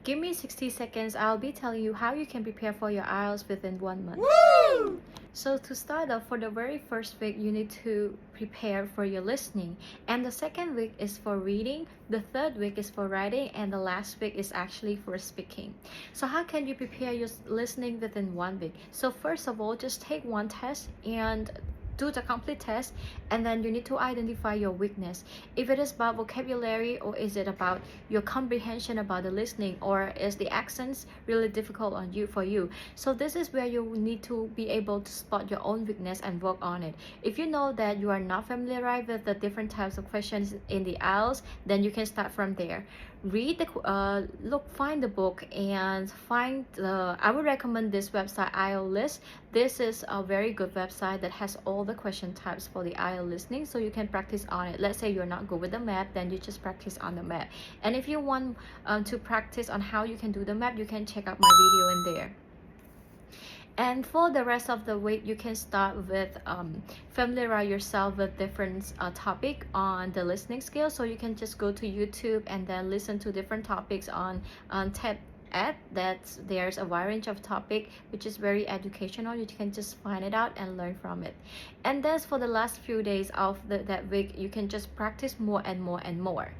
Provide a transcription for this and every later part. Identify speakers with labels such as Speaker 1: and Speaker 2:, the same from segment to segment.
Speaker 1: Give me 60 seconds. I'll be telling you how you can prepare for your IELTS within 1 month.
Speaker 2: Woo!
Speaker 1: So to start off, for the very first week, you need to prepare for your listening. And the second week is for reading. The third week is for writing. And the last week is actually for speaking. So how can you prepare your listening within 1 week? So first of all, just take one test and do the complete test, and then you need to identify your weakness. If it is about vocabulary, or is it about your comprehension about the listening, or is the accents really difficult on you for you. So this is where you need to be able to spot your own weakness and work on it. If you know that you are not familiar with the different types of questions in the IELTS, then you can start from there. Read the find the book and find the I would recommend this website, IELTS. This is a very good website that has all the question types for the IELTS listening, so you can practice on it. Let's say you're not good with the map, then you just practice on the map. And if you want to practice on how you can do the map, you can check out my video in there. And for the rest of the week, you can start with familiarize yourself with different topic on the listening skill. So you can just go to YouTube and then listen to different topics on TED Ed. That there's a wide range of topic which is very educational. You can just find it out and learn from it. And then for the last few days of that week, you can just practice more and more and more.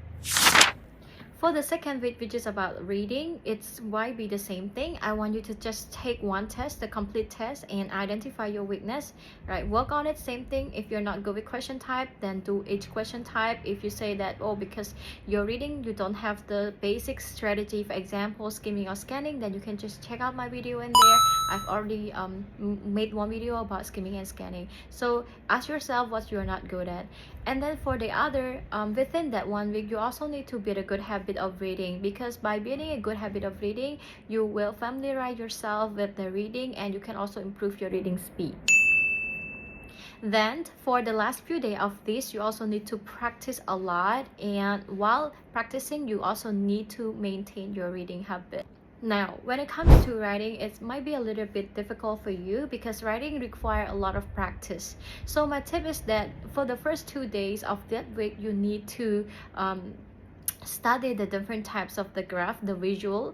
Speaker 1: For the second week, which is about reading, it's might be the same thing. I want you to just take one test, the complete test, and identify your weakness, right? Work on it, same thing. If you're not good with question type, then do each question type. If you say that, oh, because you're reading, you don't have the basic strategy, for example, skimming or scanning, then you can just check out my video in there. I've already made one video about skimming and scanning. So ask yourself what you're not good at. And then for the other, within that 1 week, you also need to build a good habit of reading, because by building a good habit of reading, you will familiarize yourself with the reading, and you can also improve your reading speed. Then for the last few days of this, you also need to practice a lot, and while practicing, you also need to maintain your reading habit. Now, when it comes to writing, it might be a little bit difficult for you because writing requires a lot of practice. So my tip is that for the first 2 days of that week, you need to study the different types of the graph, the visual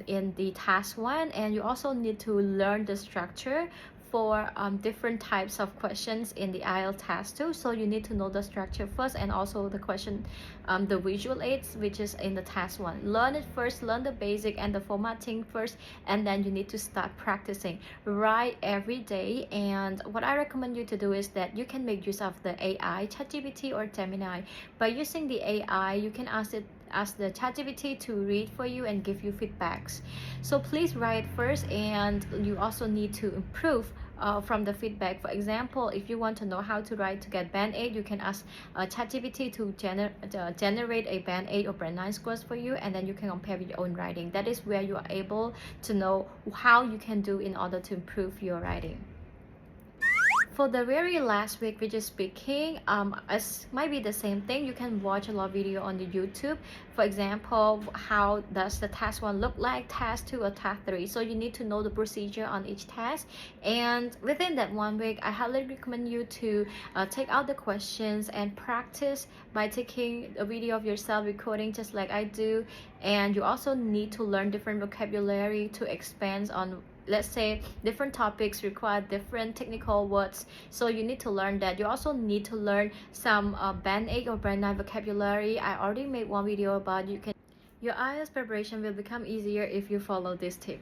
Speaker 1: in the task 1, and you also need to learn the structure for different types of questions in the IELTS task 2. So you need to know the structure first, and also the question, the visual aids, which is in the task 1. Learn it first, learn the basic and the formatting first, and then you need to start practicing. Write every day, and what I recommend you to do is that you can make use of the AI, ChatGPT or Gemini. By using the AI, you can ask the ChatGPT to read for you and give you feedbacks. So please write first, and you also need to improve from the feedback. For example, if you want to know how to write to get band 8, you can ask ChatGPT to generate a band 8 or band 9 scores for you, and then you can compare with your own writing. That is where you are able to know how you can do in order to improve your writing. For the very last week, which is speaking, it might be the same thing. You can watch a lot of video on the YouTube. For example, how does the task 1 look like, task 2 or task 3. So you need to know the procedure on each task. And within that 1 week, I highly recommend you to take out the questions and practice by taking a video of yourself recording just like I do. And you also need to learn different vocabulary to expand on, let's say, different topics require different technical words, so you need to learn that. You also need to learn some band 8 or band 9 vocabulary. I already made one video about your IELTS preparation will become easier if you follow this tip.